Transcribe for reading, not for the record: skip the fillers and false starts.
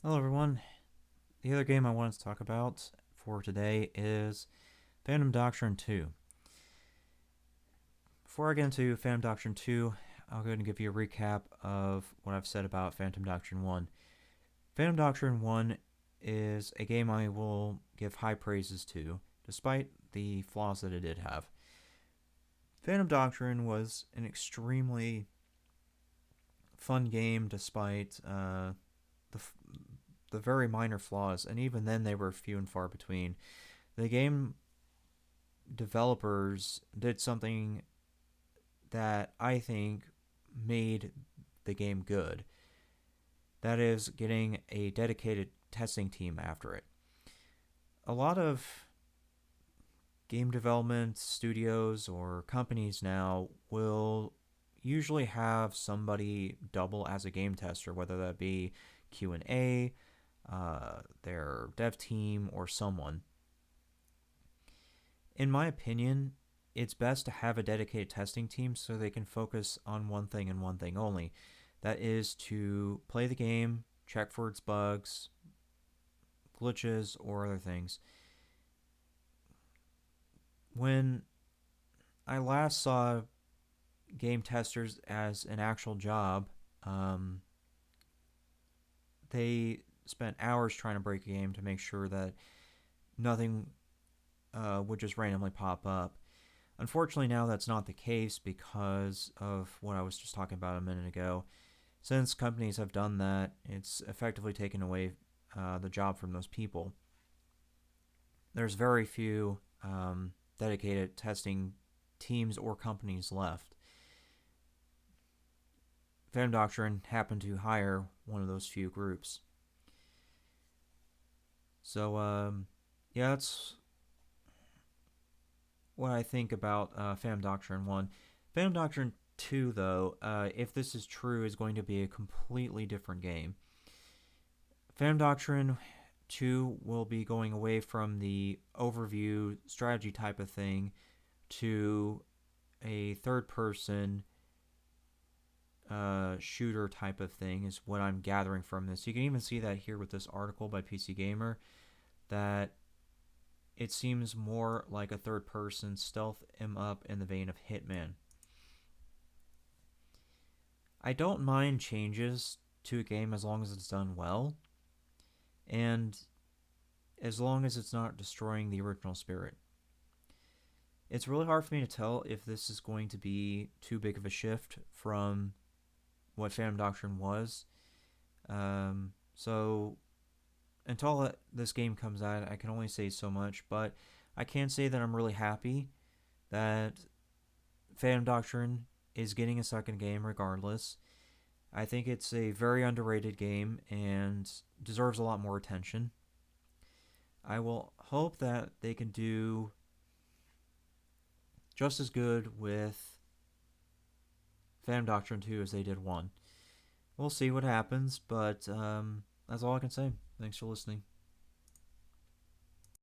Hello, everyone. The other game I wanted to talk about for today is Phantom Doctrine 2. Before I get into Phantom Doctrine 2, I'll go ahead and give you a recap of what I've said about Phantom Doctrine 1. Phantom Doctrine 1 is a game I will give high praises to, despite the flaws that it did have. Phantom Doctrine was an extremely fun game despite the very minor flaws, and even then they were few and far between. The game developers did something that I think made the game good. That is getting a dedicated testing team after it. A lot of game development studios or companies now will usually have somebody double as a game tester, whether that be Q&A, their dev team, or someone. In my opinion, it's best to have a dedicated testing team so they can focus on one thing and one thing only. That is to play the game, check for its bugs, glitches, or other things. When I last saw game testers as an actual job, they spent hours trying to break a game to make sure that nothing would just randomly pop up. Unfortunately, now that's not the case because of what I was just talking about a minute ago. Since companies have done that, it's effectively taken away the job from those people. There's very few dedicated testing teams or companies left. Phantom Doctrine happened to hire one of those few groups. So, yeah, that's what I think about Phantom Doctrine 1. Phantom Doctrine 2, though, if this is true, is going to be a completely different game. Phantom Doctrine 2 will be going away from the overview strategy type of thing to a third person shooter type of thing, is what I'm gathering from this. You can even see that here with this article by PC Gamer, that it seems more like a third person stealth em up in the vein of Hitman. I don't mind changes to a game as long as it's done well, and as long as it's not destroying the original spirit. It's really hard for me to tell if this is going to be too big of a shift from what Phantom Doctrine was. So until this game comes out, I can only say so much, but I can say that I'm really happy that Phantom Doctrine is getting a second game regardless. I think it's a very underrated game and deserves a lot more attention. I will hope that they can do just as good with Phantom Doctrine 2 as they did 1. We'll see what happens, but that's all I can say. Thanks for listening.